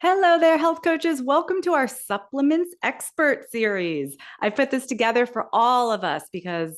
Hello there, health coaches. Welcome to our Supplements Expert Series. I put this together for all of us because,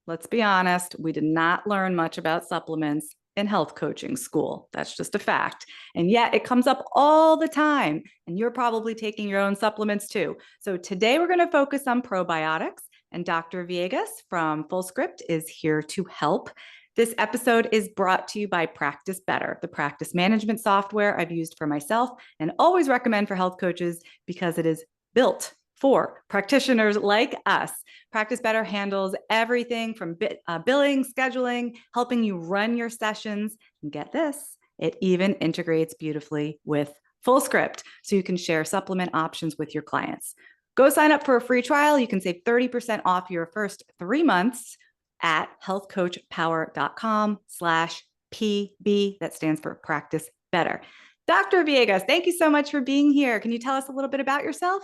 let's be honest, we did not learn much about supplements in health coaching school. That's just a fact. And yet it comes up all the time. And you're probably taking your own supplements too. So today we're going to focus on probiotics. And Dr. Viegas from FullScript is here to help. This episode is brought to you by Practice Better, the practice management software I've used for myself and always recommend for health coaches because it is built for practitioners like us. Practice Better handles everything from billing, scheduling, helping you run your sessions. And get this, it even integrates beautifully with FullScript so you can share supplement options with your clients. Go sign up for a free trial. You can save 30% off your first 3 months at healthcoachpower.com/PB. That stands for Practice Better. Dr. Viegas, thank you so much for being here. Can you tell us a little bit about yourself?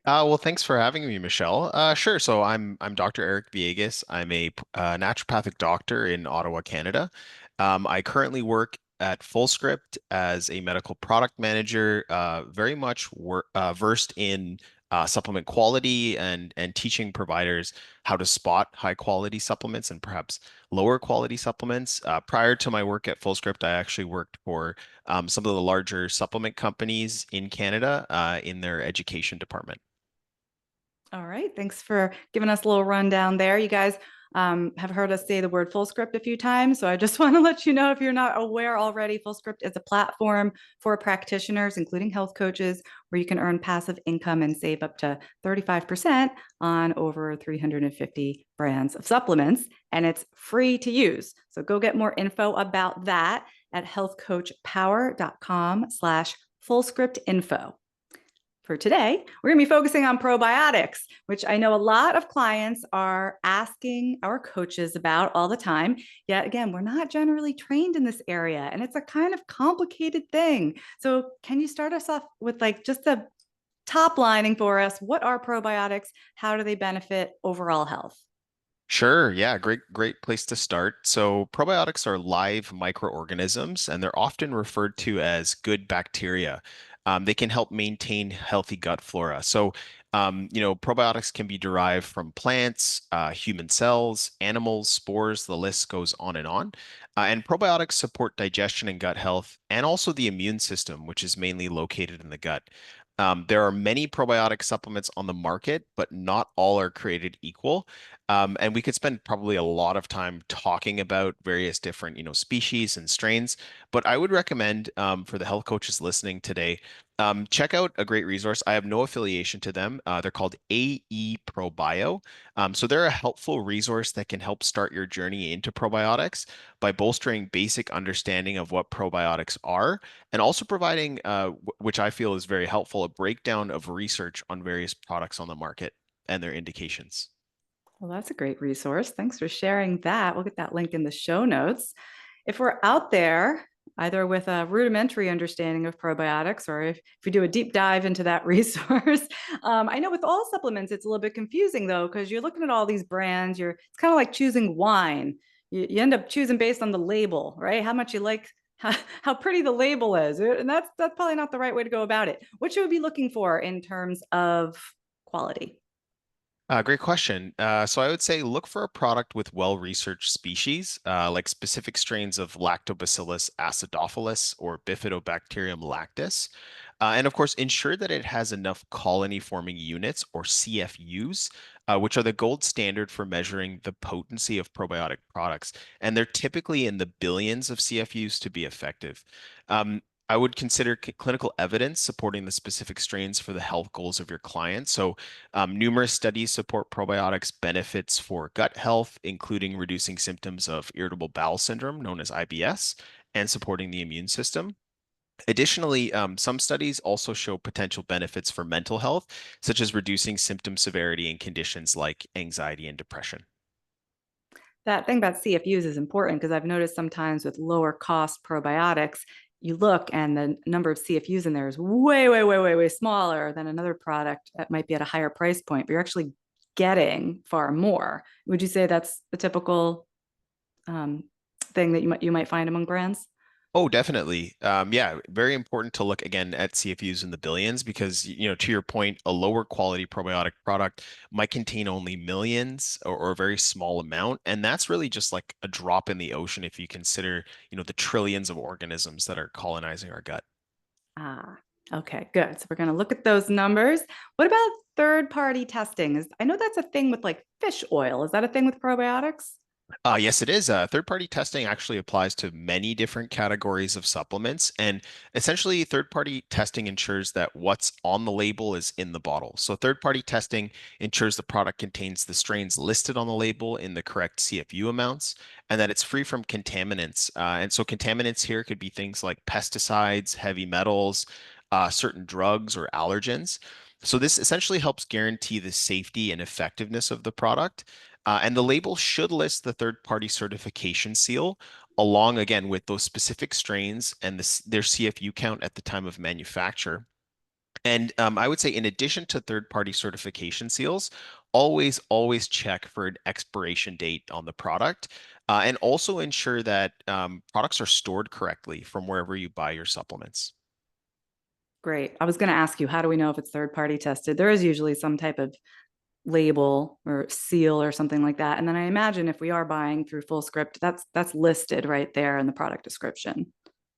Well, thanks for having me, Michelle. Sure. So I'm Dr. Eric Viegas. I'm a naturopathic doctor in Ottawa, Canada. I currently work at FullScript as a medical product manager, very much versed in supplement quality and teaching providers how to spot high quality supplements and perhaps lower quality supplements. Prior to my work at FullScript, I actually worked for some of the larger supplement companies in Canada in their education department. All right. Thanks for giving us a little rundown there. You guys have heard us say the word FullScript a few times. So I just want to let you know if you're not aware already, FullScript is a platform for practitioners, including health coaches, where you can earn passive income and save up to 35% on over 350 brands of supplements. And it's free to use. So go get more info about that at healthcoachpower.com/FullScriptInfo. For today, we're going to be focusing on probiotics, which I know a lot of clients are asking our coaches about all the time. Yet again, we're not generally trained in this area, and it's a kind of complicated thing. So, can you start us off with just the top lining for us? What are probiotics? How do they benefit overall health? Sure. Yeah. Great place to start. So probiotics are live microorganisms, and they're often referred to as good bacteria. They can help maintain healthy gut flora. So, probiotics can be derived from plants, human cells, animals, spores, the list goes on and on. And probiotics support digestion and gut health, and also the immune system, which is mainly located in the gut. There are many probiotic supplements on the market, but not all are created equal. And we could spend probably a lot of time talking about various different, species and strains. But I would recommend for the health coaches listening today, check out a great resource. I have no affiliation to them. They're called AE Probio. So they're a helpful resource that can help start your journey into probiotics by bolstering basic understanding of what probiotics are and also providing, which I feel is very helpful, a breakdown of research on various products on the market and their indications. Well, that's a great resource. Thanks for sharing that. We'll get that link in the show notes. If we're out there, either with a rudimentary understanding of probiotics or if we do a deep dive into that resource, I know with all supplements, it's a little bit confusing though, because you're looking at all these brands, it's kind of like choosing wine. You end up choosing based on the label, right? How much you like, how pretty the label is. And that's probably not the right way to go about it. What should we be looking for in terms of quality? Great question. So I would say look for a product with well-researched species, like specific strains of Lactobacillus acidophilus or Bifidobacterium lactis. And of course, ensure that it has enough colony-forming units or CFUs, which are the gold standard for measuring the potency of probiotic products. And they're typically in the billions of CFUs to be effective. I would consider clinical evidence supporting the specific strains for the health goals of your client. So, numerous studies support probiotics benefits for gut health, including reducing symptoms of irritable bowel syndrome, known as IBS, and supporting the immune system. Additionally, some studies also show potential benefits for mental health, such as reducing symptom severity in conditions like anxiety and depression. That thing about CFUs is important because I've noticed sometimes with lower cost probiotics, you look and the number of CFUs in there is way, way, way, way, way smaller than another product that might be at a higher price point, but you're actually getting far more. Would you say that's a typical thing that you might find among brands? Oh, definitely. Yeah, very important to look again at CFUs in the billions because, to your point, a lower quality probiotic product might contain only millions or a very small amount. And that's really just like a drop in the ocean if you consider, the trillions of organisms that are colonizing our gut. Ah, okay, good. So we're going to look at those numbers. What about third-party testing? I know that's a thing with like fish oil. Is that a thing with probiotics? Yes, it is. Third-party testing actually applies to many different categories of supplements, and essentially, third-party testing ensures that what's on the label is in the bottle. So, third-party testing ensures the product contains the strains listed on the label in the correct CFU amounts, and that it's free from contaminants. And so, contaminants here could be things like pesticides, heavy metals, certain drugs, or allergens. So, this essentially helps guarantee the safety and effectiveness of the product. And the label should list the third-party certification seal along again with those specific strains and their CFU count at the time of manufacture. And I would say, in addition to third-party certification seals, always check for an expiration date on the product, and also ensure that products are stored correctly from wherever you buy your supplements. Great. I was going to ask you, how do we know if it's third-party tested? There is usually some type of label or seal or something like that. And then I imagine if we are buying through full script, that's listed right there in the product description.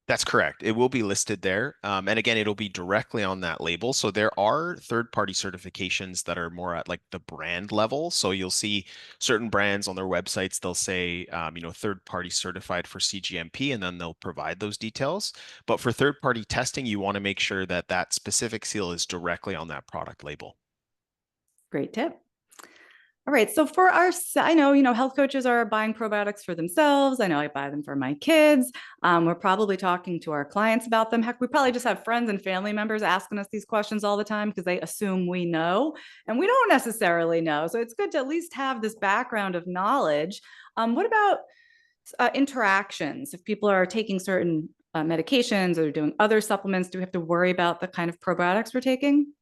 That's correct. It will be listed there. And again, it'll be directly on that label. So there are third-party certifications that are more at like the brand level. So you'll see certain brands on their websites, they'll say, third-party certified for CGMP, and then they'll provide those details. But for third-party testing, you want to make sure that that specific seal is directly on that product label. Great tip. All right. So for I know, health coaches are buying probiotics for themselves. I know I buy them for my kids. We're probably talking to our clients about them. Heck, we probably just have friends and family members asking us these questions all the time because they assume we know and we don't necessarily know. So it's good to at least have this background of knowledge. What about interactions? If people are taking certain medications or doing other supplements, do we have to worry about the kind of probiotics we're taking?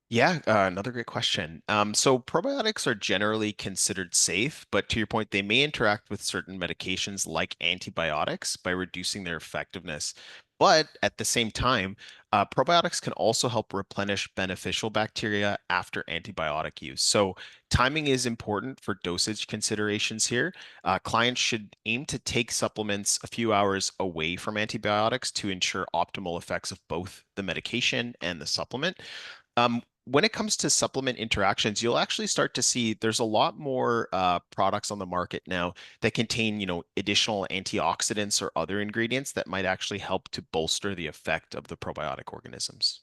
Yeah, another great question. So probiotics are generally considered safe, but to your point, they may interact with certain medications like antibiotics by reducing their effectiveness. But at the same time, probiotics can also help replenish beneficial bacteria after antibiotic use. So timing is important for dosage considerations here. Clients should aim to take supplements a few hours away from antibiotics to ensure optimal effects of both the medication and the supplement. When it comes to supplement interactions, you'll actually start to see there's a lot more products on the market now that contain, additional antioxidants or other ingredients that might actually help to bolster the effect of the probiotic organisms.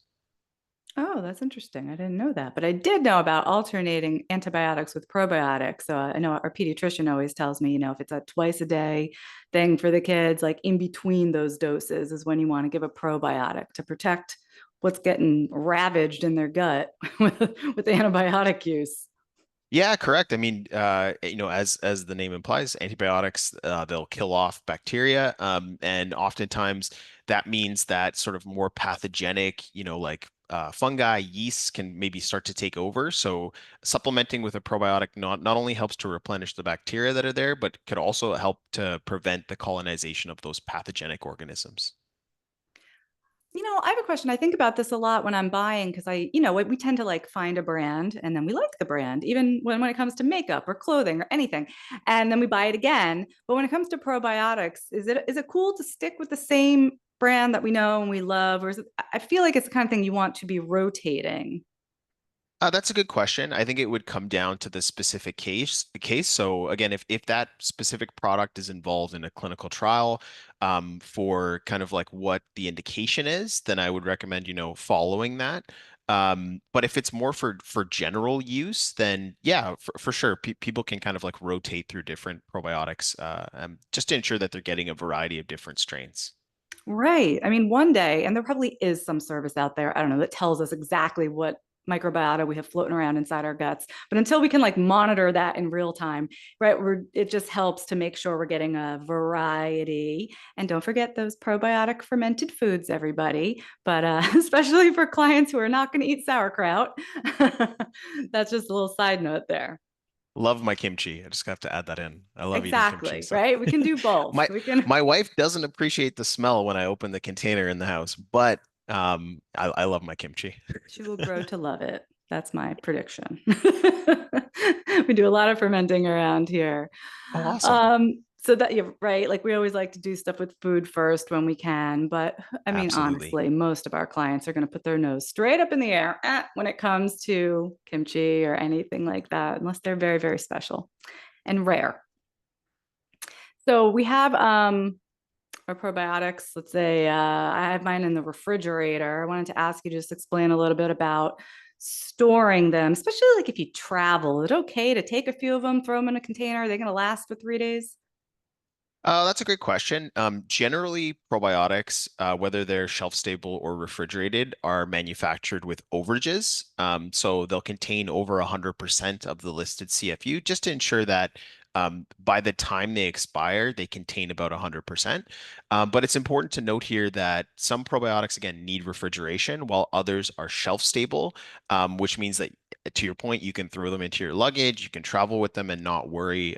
Oh, that's interesting. I didn't know that, but I did know about alternating antibiotics with probiotics. So I know our pediatrician always tells me, if it's a twice a day thing for the kids, like in between those doses is when you want to give a probiotic to protect what's getting ravaged in their gut with antibiotic use. Yeah, correct. I mean, as the name implies, antibiotics they'll kill off bacteria, and oftentimes that means that sort of more pathogenic, like fungi, yeasts can maybe start to take over. So supplementing with a probiotic not only helps to replenish the bacteria that are there, but could also help to prevent the colonization of those pathogenic organisms. I have a question. I think about this a lot when I'm buying because we tend to like find a brand and then we like the brand, even when it comes to makeup or clothing or anything. And then we buy it again. But when it comes to probiotics, is it cool to stick with the same brand that we know and we love? Or I feel like it's the kind of thing you want to be rotating. That's a good question. I think it would come down to the specific case. So again, if that specific product is involved in a clinical trial, for kind of like what the indication is, then I would recommend, following that. But if it's more for general use, then yeah, for sure, people can kind of like rotate through different probiotics, just to ensure that they're getting a variety of different strains. Right. I mean, one day, and there probably is some service out there, I don't know, that tells us exactly what microbiota we have floating around inside our guts. But until we can like monitor that in real time, right, it just helps to make sure we're getting a variety. And don't forget those probiotic fermented foods, everybody. But especially for clients who are not going to eat sauerkraut, that's just a little side note there. Love my kimchi. I just have to add that in. I love eating kimchi. Exactly, So right? We can do both. my We can. my wife doesn't appreciate the smell when I open the container in the house, but I love my kimchi. She will grow to love it. That's my prediction. We do a lot of fermenting around here. Oh, awesome. So that you're right. Like we always like to do stuff with food first when we can. But I mean, Absolutely. honestly, most of our clients are going to put their nose straight up in the air when it comes to kimchi or anything like that, unless they're very, very special and rare. So we have our probiotics. Let's say I have mine in the refrigerator. I wanted to ask you to just explain a little bit about storing them, especially like if you travel. Is it okay to take a few of them, throw them in a container? Are they going to last for 3 days? That's a great question. Generally, probiotics, whether they're shelf stable or refrigerated, are manufactured with overages. So they'll contain over 100% of the listed CFU just to ensure that by the time they expire, they contain about 100%. But it's important to note here that some probiotics, again, need refrigeration, while others are shelf stable, which means that to your point, you can throw them into your luggage, you can travel with them and not worry,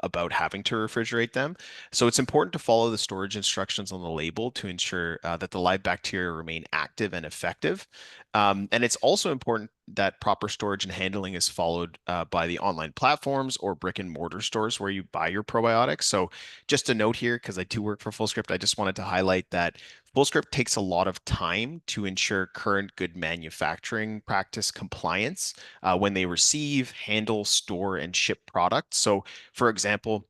about having to refrigerate them. So it's important to follow the storage instructions on the label to ensure that the live bacteria remain active and effective. And it's also important that proper storage and handling is followed by the online platforms or brick and mortar stores where you buy your probiotics. So just a note here, because I do work for FullScript, I just wanted to highlight that FullScript takes a lot of time to ensure current good manufacturing practice compliance when they receive, handle, store, and ship products. So, for example,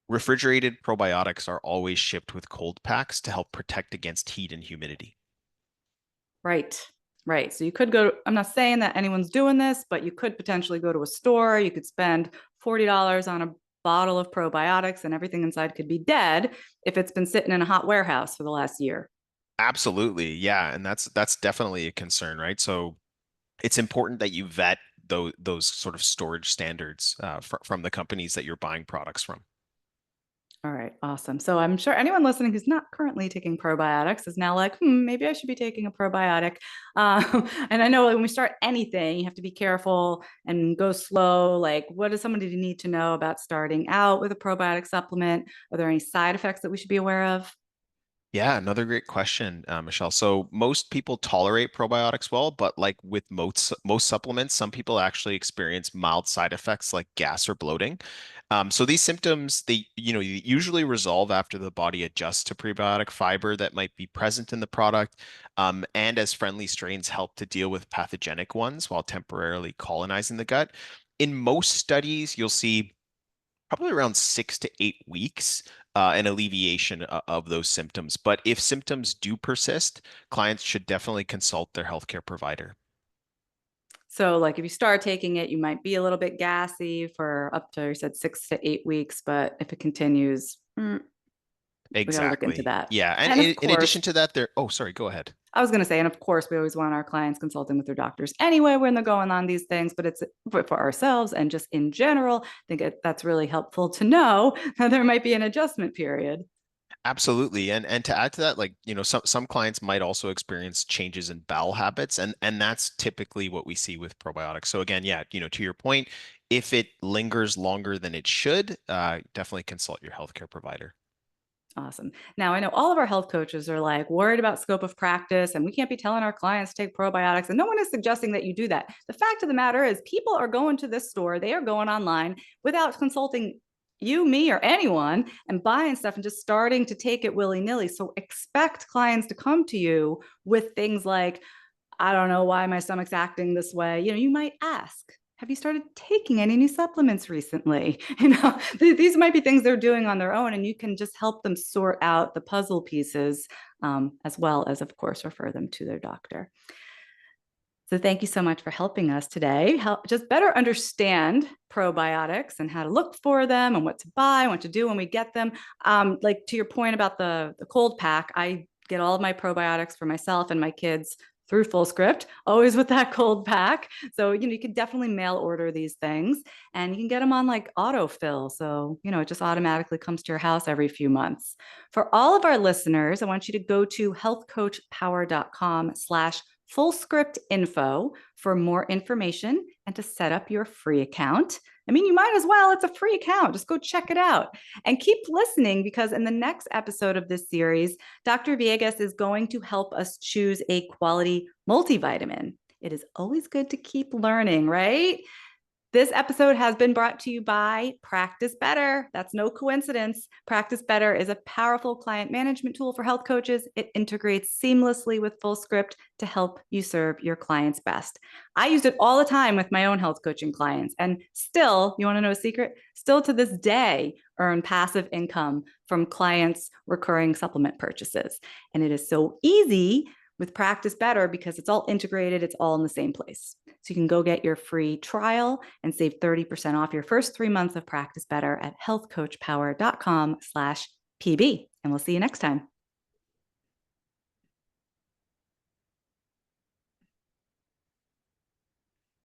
refrigerated probiotics are always shipped with cold packs to help protect against heat and humidity. Right. Right. So you could go, I'm not saying that anyone's doing this, but you could potentially go to a store. You could spend $40 on a bottle of probiotics and everything inside could be dead if it's been sitting in a hot warehouse for the last year. Absolutely. Yeah, and that's definitely a concern, right? So it's important that you vet those sort of storage standards from the companies that you're buying products from. All right, awesome. So I'm sure anyone listening who's not currently taking probiotics is now like, maybe I should be taking a probiotic. And I know when we start anything, you have to be careful and go slow. Like, what does somebody need to know about starting out with a probiotic supplement? Are there any side effects that we should be aware of? Yeah, another great question, Michelle. So most people tolerate probiotics well, but like with most supplements, some people actually experience mild side effects like gas or bloating. So these symptoms, they usually resolve after the body adjusts to prebiotic fiber that might be present in the product, and as friendly strains help to deal with pathogenic ones while temporarily colonizing the gut. In most studies, you'll see probably around 6 to 8 weeks, an alleviation of those symptoms. But if symptoms do persist, clients should definitely consult their healthcare provider. So, like, if you start taking it, you might be a little bit gassy for up to, you said, 6 to 8 weeks. But if it continues, we got to look into Exactly. that. Yeah. And And of in course, addition to that, oh, sorry, go ahead. I was going to say, and of course, we always want our clients consulting with their doctors anyway when they're going on these things, but it's for ourselves and just in general. I think that's really helpful to know that there might be an adjustment period. Absolutely. And to add to that, like, some clients might also experience changes in bowel habits, and that's typically what we see with probiotics. So again, yeah, to your point, if it lingers longer than it should, definitely consult your healthcare provider. Awesome. Now, I know all of our health coaches are like worried about scope of practice, and we can't be telling our clients to take probiotics. And no one is suggesting that you do that. The fact of the matter is, people are going to this store, they are going online without consulting you, me, or anyone and buying stuff and just starting to take it willy nilly. So expect clients to come to you with things like, I don't know why my stomach's acting this way. You might ask, have you started taking any new supplements recently? These might be things they're doing on their own, and you can just help them sort out the puzzle pieces, as well as, of course, refer them to their doctor. So thank you so much for helping us today. Help just better understand probiotics and how to look for them and what to buy, what to do when we get them. Like to your point about the cold pack, I get all of my probiotics for myself and my kids through FullScript, always with that cold pack. So, you can definitely mail order these things and you can get them on like autofill. So, it just automatically comes to your house every few months. For all of our listeners, I want you to go to healthcoachpower.com/FullScript fullscriptinfo for more information and to set up your free account. I mean, you might as well. It's a free account. Just go check it out and keep listening, because in the next episode of this series, Dr. Viegas is going to help us choose a quality multivitamin. It is always good to keep learning, right? This episode has been brought to you by Practice Better. That's no coincidence. Practice Better is a powerful client management tool for health coaches. It integrates seamlessly with FullScript to help you serve your clients best. I used it all the time with my own health coaching clients, and still, you want to know a secret? Still to this day, earn passive income from clients' recurring supplement purchases. And it is so easy with Practice Better because it's all integrated. It's all in the same place. So you can go get your free trial and save 30% off your first 3 months of Practice Better at healthcoachpower.com/PB. And we'll see you next time.